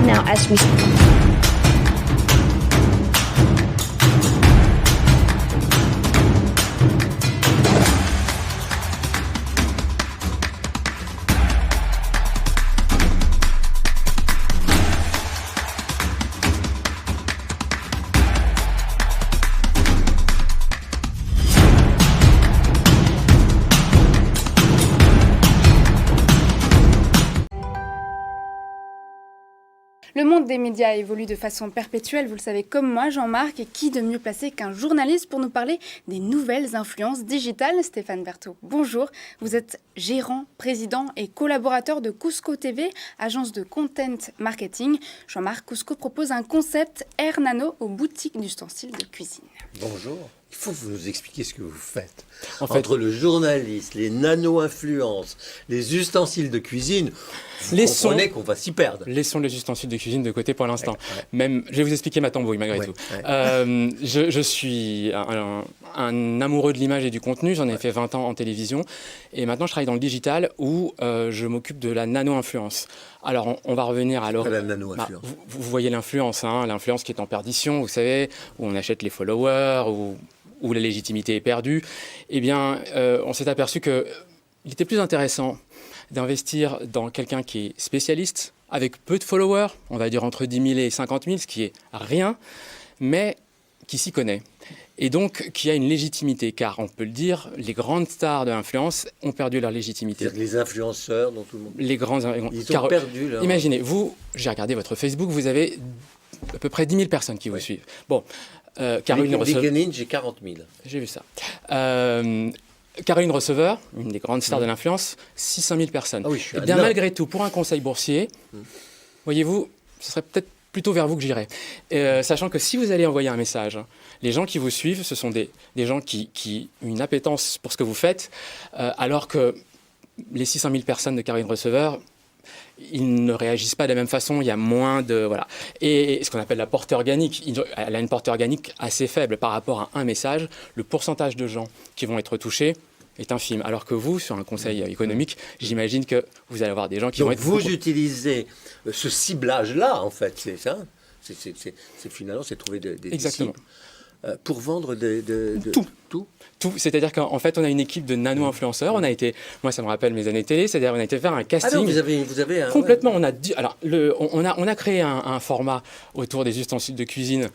now as we Le monde des médias évolue de façon perpétuelle, vous le savez comme moi, Jean-Marc, et qui de mieux placé qu'un journaliste pour nous parler des nouvelles influences digitales. Stéphane Berthaud, bonjour. Vous êtes gérant, président et collaborateur de Cusco TV, agence de content marketing. Jean-Marc, Cusco propose un concept Air Nano aux boutiques d'ustensiles de cuisine. Bonjour. Il faut que vous nous expliquiez ce que vous faites. Entre le journaliste, les nano-influences, les ustensiles de cuisine, vous comprenez qu'on va s'y perdre. Laissons les ustensiles de cuisine de côté pour l'instant. Ouais. Même, je vais vous expliquer ma tambouille malgré tout. Je suis un amoureux de l'image et du contenu. J'en ai fait 20 ans en télévision. Et maintenant, je travaille dans le digital où je m'occupe de la nano-influence. Alors, on va revenir à la nano-influence. Vous voyez l'influence, hein, l'influence qui est en perdition, vous savez, où on achète les followers, où la légitimité est perdue. Eh bien, on s'est aperçu qu'il était plus intéressant d'investir dans quelqu'un qui est spécialiste, avec peu de followers, on va dire entre 10 000 et 50 000, ce qui est rien, mais qui s'y connaît. Et donc, qui a une légitimité, car on peut le dire, les grandes stars de l'influence ont perdu leur légitimité. C'est-à-dire les influenceurs dont tout le monde... Ils ont perdu leur... Imaginez, j'ai regardé votre Facebook, vous avez à peu près 10 000 personnes qui vous suivent. Bon, Caroline Receveur... j'ai 40 000. J'ai vu ça. Caroline Receveur, une des grandes stars de l'influence, 600 000 personnes. Ah oui, et bien malgré tout, pour un conseil boursier, voyez-vous, ce serait peut-être plutôt vers vous que j'irai. Sachant que si vous allez envoyer un message, les gens qui vous suivent, ce sont des gens qui ont une appétence pour ce que vous faites, alors que les 600 000 personnes de Caroline Receveur, ils ne réagissent pas de la même façon, il y a moins de... Voilà. Et ce qu'on appelle la portée organique, elle a une portée organique assez faible par rapport à un message. Le pourcentage de gens qui vont être touchés est infime. Alors que vous, sur un conseil économique, j'imagine que vous allez avoir des gens qui vont être... Donc vous utilisez ce ciblage-là, en fait, c'est ça. Finalement, c'est trouver des Exactement. Disciples pour vendre Tout. C'est-à-dire qu'en fait, on a une équipe de nano-influenceurs. On a été, moi, ça me rappelle mes années télé, c'est-à-dire on a été faire un casting. Ah non, vous avez un... Complètement. On a créé un format autour des ustensiles de cuisine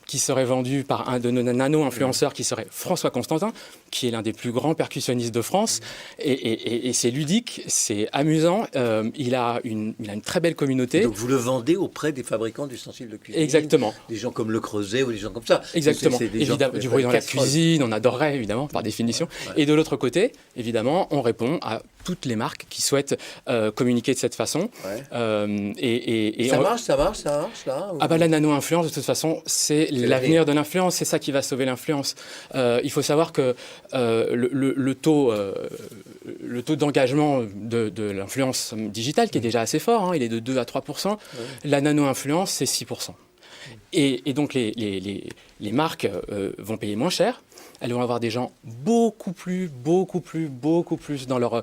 qui serait vendu par un de nos nano-influenceurs qui serait François Constantin, qui est l'un des plus grands percussionnistes de France. Et c'est ludique, c'est amusant, il a une très belle communauté. Et donc vous le vendez auprès des fabricants d'ustensiles de cuisine. Exactement. Des gens comme Le Creuset ou des gens comme ça. Exactement. Évidemment, du bruit dans la cuisine, on adorerait évidemment, par définition. Ouais. Et de l'autre côté, évidemment, on répond à toutes les marques qui souhaitent communiquer de cette façon. Ouais. Ça marche là ou... Ah bah la nano-influence, de toute façon, c'est l'avenir de l'influence, c'est ça qui va sauver l'influence. Il faut savoir que le taux d'engagement de l'influence digitale, qui est déjà assez fort, hein, il est de 2 à 3%, la nano-influence, c'est 6%. Et donc les marques vont payer moins cher. Elles vont avoir des gens beaucoup plus dans leur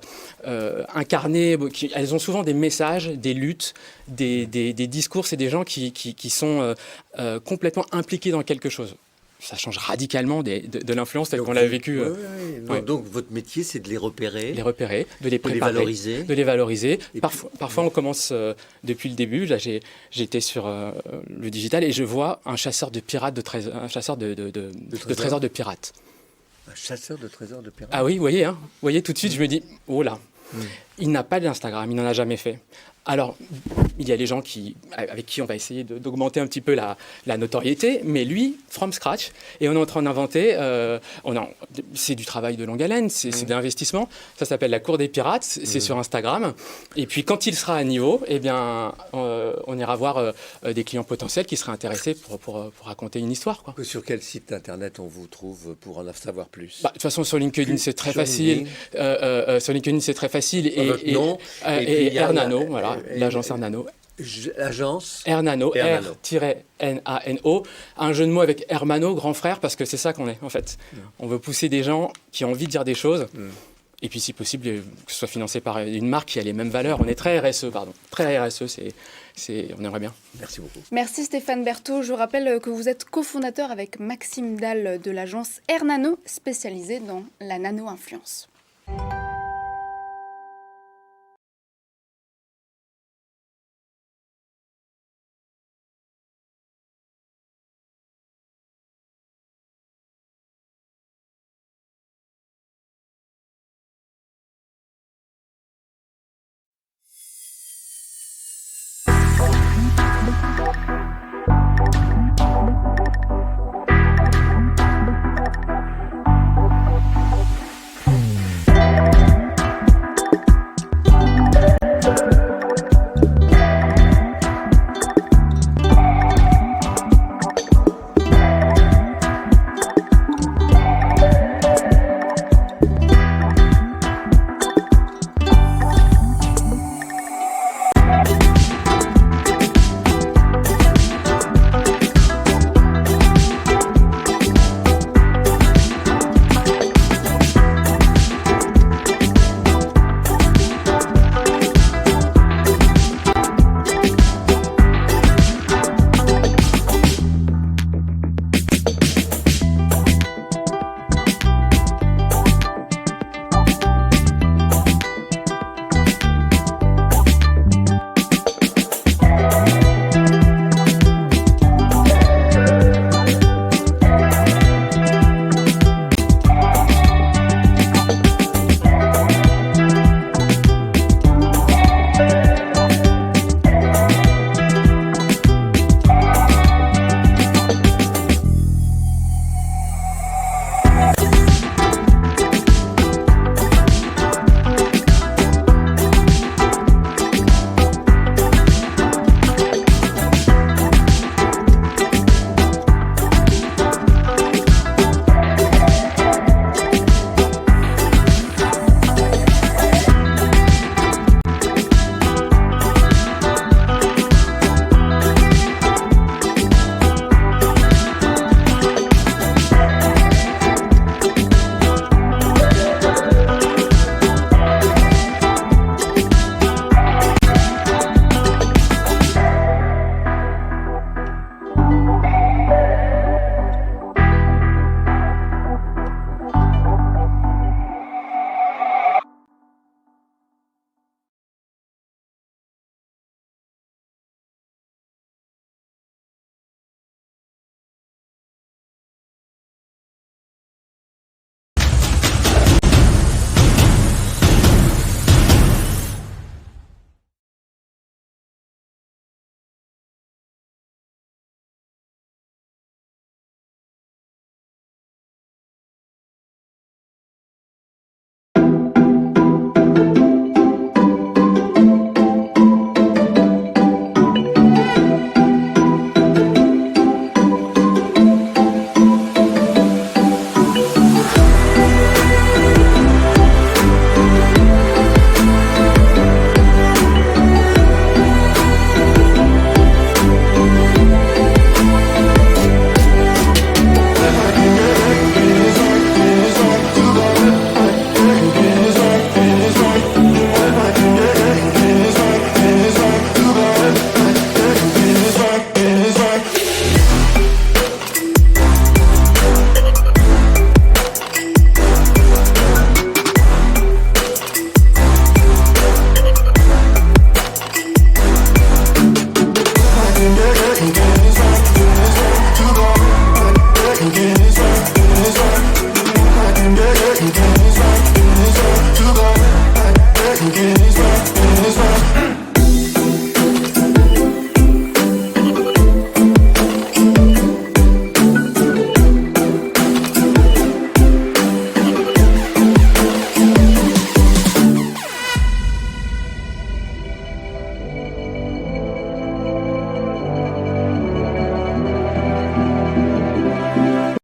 incarné. Elles ont souvent des messages, des luttes, des discours. C'est des gens qui sont complètement impliqués dans quelque chose. Ça change radicalement de l'influence telle qu'on l'a vécu. Donc votre métier, c'est de les repérer. De les préparer. De les valoriser. Parfois, on commence depuis le début. Là, j'étais sur le digital et je vois un chasseur de pirates, un chasseur de trésors de pirates. Un chasseur de trésors de pirates. Ah oui, vous voyez tout de suite, je me dis, oh là, il n'a pas d'Instagram, il n'en a jamais fait. Alors, il y a les gens avec qui on va essayer d'augmenter un petit peu la notoriété, mais lui, from scratch, et on est en train d'inventer, c'est du travail de longue haleine, c'est de l'investissement, ça s'appelle la cour des pirates, c'est sur Instagram, et puis quand il sera à niveau, eh bien, on ira voir des clients potentiels qui seraient intéressés pour raconter une histoire, quoi. Sur quel site internet on vous trouve pour en savoir plus? De toute façon, sur LinkedIn, c'est très facile. Sur LinkedIn, c'est très facile. Et Air Nano, voilà. L'agence Air Nano. L'agence Air Nano, R-N-A-N-O. Un jeu de mots avec Hermano, grand frère, parce que c'est ça qu'on est, en fait. On veut pousser des gens qui ont envie de dire des choses Et puis, si possible, que ce soit financé par une marque qui a les mêmes valeurs. On est très RSE, pardon. Très RSE, on aimerait bien. Merci beaucoup. Merci Stéphane Berthaud. Je rappelle que vous êtes cofondateur avec Maxime Dalle de l'agence Air Nano, spécialisée dans la nano-influence.